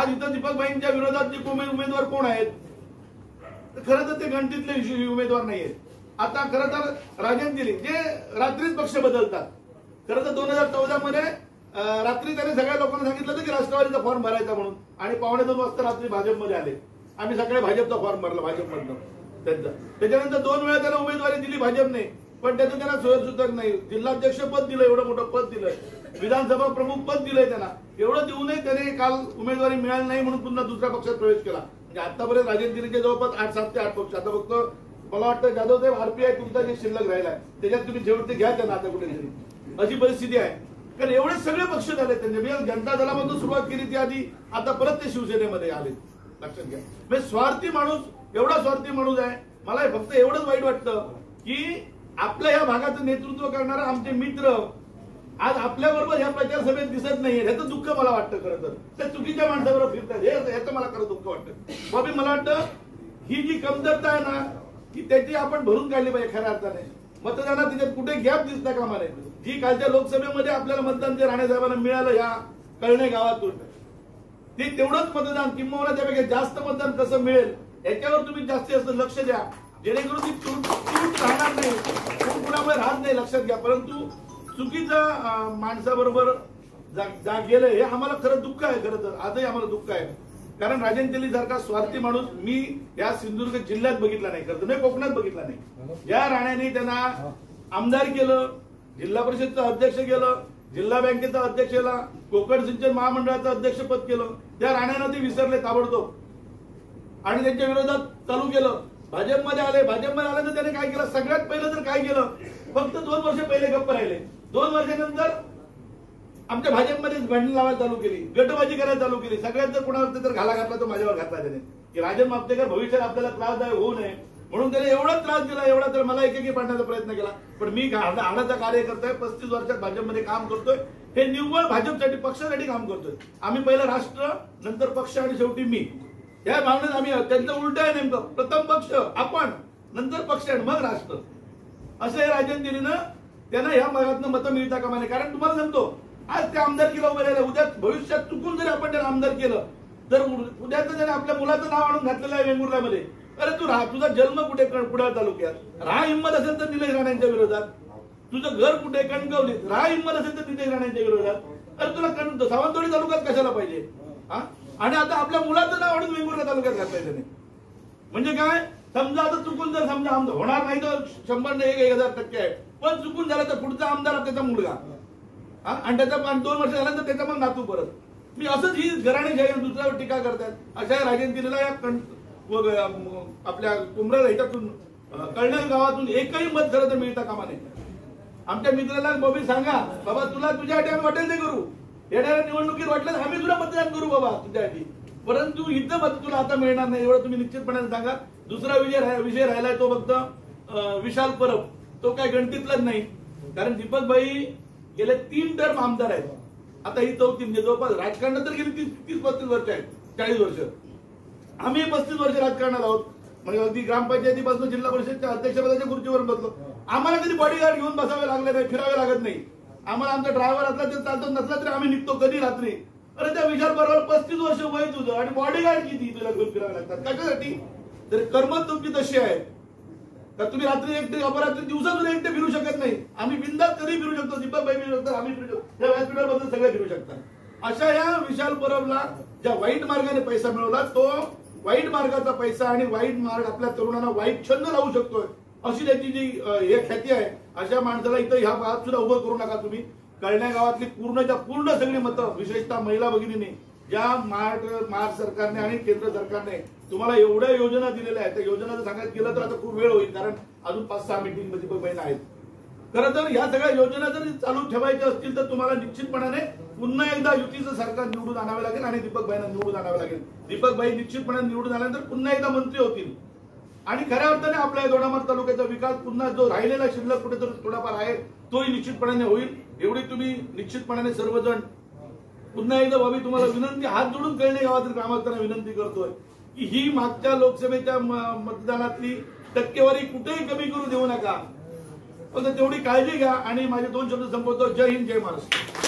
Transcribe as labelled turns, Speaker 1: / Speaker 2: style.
Speaker 1: आज इथं दीपकभाईंच्या विरोधात जे उमेदवार कोण आहेत, खरं तर ते गणतीतले उमेदवार नाही आहेत. आता खरं तर राजन दिली जे रात्रीच पक्ष बदलतात. खरं तर 2014 मध्ये रात्री त्यांनी सगळ्या लोकांना सांगितलं होतं की राष्ट्रवादीचा फॉर्म भरायचा म्हणून, आणि 2:15 वाजता रात्री भाजपमध्ये आले. आम्ही सगळे भाजपचा फॉर्म भरला भाजपमधनं त्यांचा. त्याच्यानंतर 2 वेळा त्यांना उमेदवारी दिली भाजपने, पण त्याचं त्यांना सोयीसुद्धा नाही. जिल्हाध्यक्ष पद दिलं, एवढं मोठं पद दिलं, विधानसभा प्रमुख पद दिलंय त्यांना. एवढं देऊनही त्याने काल उमेदवारी मिळाली नाही म्हणून पुन्हा दुसऱ्या पक्षात प्रवेश केला. म्हणजे आतापर्यंत राजन दिलीचे जवळपास 7 ते 8 पक्ष. आता फक्त मला वाटतं जाधवसाहेब आरपीआय तुमचा जे शिल्लक राहिलाय त्याच्यात तुम्ही शेवटचे घ्या त्यांना आता कुठेतरी, अशी परिस्थिती आहे. कारण एवढे सगळे पक्ष झाले त्यांचे. मी जनता दलामधून सुरुवात केली ती आधी, आता परत ते शिवसेनेमध्ये आले. लक्षात घ्या, म्हणजे स्वार्थी माणूस, एवढा स्वार्थी माणूस आहे. मला फक्त एवढंच वाईट वाटतं की आपल्या या भागाचं नेतृत्व करणारा आमचे मित्र आज आपल्या बरोबर या प्रचार सभेत दिसत नाहीये. ह्याचं दुःख मला वाटतं. खरं तर त्या चुकीच्या माणसाबरोबर फिरतात, ह्याचं मला खरं दुःख वाटतं. बाबी मला वाटतं ही जी कमतरता आहे ना, की त्याची आपण भरून काढली पाहिजे खऱ्या अर्थाने. मतदानात तिच्यात कुठे गॅप दिसता कामा नये. जी कालच्या लोकसभेमध्ये आपल्याला मतदान जे राणे साहेबांना मिळालं या कळणे गावातून, ते तेवढंच मतदान किंवा त्यापेक्षा जास्त मतदान कसं मिळेल याच्यावर तुम्ही जास्तीत लक्ष द्या, जेणेकरून ती चूक राहणार नाही, कुणामुळे राहत नाही. लक्षात घ्या. परंतु चुकीचं माणसाबरोबर गेलं हे आम्हाला खरं दुःख आहे. खरं तर आजही आम्हाला दुःख आहे. कारण राजन तेली सारखा स्वार्थी माणूस मी या सिंधुदुर्ग जिल्ह्यात बघितला नाही, खरं तर मी कोकणात बघितला नाही. या राण्याने त्यांना आमदार केलं, जिल्हा परिषदचं अध्यक्ष केलं, जिल्हा बँकेचा अध्यक्ष केला, कोकण सिंचन महामंडळाचं अध्यक्षपद केलं. त्या राण्यानं ते विसरले ताबडतोब आणि त्यांच्या विरोधात चालू केलं. भाजपमध्ये आले. भाजपमध्ये आल्यानंतर त्याने काय केलं, सगळ्यात पहिलं तर काय केलं, फक्त 2 वर्ष पहिले गप्प राहिले. 2 वर्षानंतर आमच्या भाजपमध्ये भांडण लावायला चालू केली, गटबाजी करायला चालू केली. सगळ्यात जर कोणावर तर घाला घातला तो माझ्यावर घातला त्याने, की राजन मापतेकर भविष्यात आपल्याला त्रासदायक होऊ नये म्हणून त्याने एवढा त्रास दिला, एवढा तर मला एक पाडण्याचा प्रयत्न केला. पण मी हाडाचा कार्य करतोय, 35 वर्षात भाजपमध्ये काम करतोय. हे निव्वळ भाजपसाठी, पक्षासाठी काम करतोय. आम्ही पहिलं राष्ट्र, नंतर पक्ष आणि शेवटी मी, या भावनेत आम्ही. त्यांचं उलट आहे नेमकं, प्रथम पक्ष आपण, नंतर पक्ष आणि मग राष्ट्र. असं हे राजन दिलीनं त्यांना ह्या भागातनं मतं मिळता कामा नये. कारण तुम्हाला सांगतो, आज त्या आमदारकीला उभे राहिले, उद्या भविष्यात चुकून जरी आपण त्याला आमदार केलं तर उद्याचं जरी आपल्या मुलाचं नाव आणून घातलेलं आहे वेंगुर्ल्यामध्ये, अरे तू राहा, तुझा जन्म कुठे, कुडाळ तालुक्यात, राहा हिंमत असेल तर निलेश राणेंच्या विरोधात. तुझं घर कुठे, कणकवलीत, राहा हिंमत असेल तर निलेश राणेंच्या विरोधात. अरे तुला सावंतवाडी तालुक्यात कशाला पाहिजे. आणि आता आपल्या मुलाचं नाव आणून वेंगुर्ल्या तालुक्यात घातलंय त्याने. म्हणजे काय, समजा आता चुकून जर समजा आमदार होणार नाही तर 100 ने 1000% आहे, पण चुकून झाला तर पुढचा आमदार त्याचा मुलगा, आणि त्याचा 2 वर्ष झाल्यानंतर त्याचा मग नातू परत. मी असंच ही घराणेशाही दुसऱ्यावर टीका करतात. अशा राजन दिलेला या आपल्या कुंभरा ह्याच्यातून कळणे गावातून एकही मत खरं तर मिळता कामा नये. आमच्या मित्राला बॉबी सांगा, बाबा तुला तुझ्यासाठी आम्ही वाटेल ते करू, येणाऱ्या निवडणुकीत वाटलं आम्ही तुला मतदान करू बाबा तुझ्यासाठी, परंतु इथं मत तुला आता मिळणार नाही, एवढं तुम्ही निश्चितपणे सांगा. दुसरा विषय राहिलाय तो फक्त विशाल परब, तो काय गणतीतलाच नाही. कारण दीपकभाई गेले 3 टर्म आमदार आहेत, आता ही 4थी, म्हणजे जवळपास राजकारणात तर गेली 30-35 वर्ष आहेत, 40 वर्ष. आम्ही 35 वर्ष राजकारणात आहोत. म्हणजे अगदी ग्रामपंचायतीपासून जिल्हा परिषदच्या अध्यक्षपदाच्या खुर्चीवर बसलो. आम्हाला कधी बॉडीगार्ड घेऊन बसावे लागले नाही, फिरावे लागत नाही. आम्हाला आमचा ड्रायव्हर असला तर चालतो, नसला तरी आम्ही निघतो कधी रात्री. अरे त्या विशाल बरोबर 35 वर्ष वय तुझं आणि बॉडीगार्ड किती तुला घेऊन फिरावे लागतात, कशासाठी. तर कर्म तुमची तशी आहे तर तुम्ही रात्री एकटे, अपरात्री, दिवसातून एकटे फिरू शकत नाही. आम्ही बिंदास कधी फिरू शकतो, दीपकभाई फिरू शकतात, आम्ही फिरू शकतो, या व्यासपीठाबद्दल सगळे फिरू शकतात. अशा या विशाल परबला ज्या वाईट मार्गाने पैसा मिळवला, तो वाईट मार्गाचा पैसा आणि वाईट मार्ग आपल्या तरुणांना वाईट छंद लावू शकतोय, अशी त्याची जी हे ख्याती आहे. अशा माणसाला इथं ह्या भागात सुद्धा उभं करू नका तुम्ही. कळण्या गावातली पूर्ण सगळी मतं, विशेषतः महिला भगिनींनी, ज्या महाराष्ट्र सरकारने आणि केंद्र सरकारने तुम्हाला एवढ्या योजना दिलेल्या आहेत, त्या योजना सांगायचं गेलं तर आता खूप वेळ होईल, कारण अजून 5-6 मीटिंग दीपकभाई आहेत. खरं तर या सगळ्या योजना जर चालू ठेवायच्या असतील तर तुम्हाला निश्चितपणाने पुन्हा एकदा युतीचं सरकार निवडून आणावे लागेल आणि दीपकभाईंना निवडून आणावे लागेल. दीपकभाई निश्चितपणे निवडून आल्यानंतर पुन्हा एकदा मंत्री होतील आणि खऱ्या अर्थाने आपल्या दोडामार्ग तालुक्याचा विकास पुन्हा जो राहिलेला शिल्लक कुठेतरी थोडाफार आहे तोही निश्चितपणे होईल. एवढी तुम्ही निश्चितपणे सर्वजण पुन्हा एकदा बाबी तुम्हाला विनंती, हात जोडून कळणे गावातील ग्रामस्थांना विनंती करतोय की ही मागच्या लोकसभेच्या मतदानातली टक्केवारी कुठेही कमी करू देऊ नका. फक्त तेवढी काळजी घ्या आणि माझे 2 शब्द संपवतो. जय हिंद, जय महाराष्ट्र.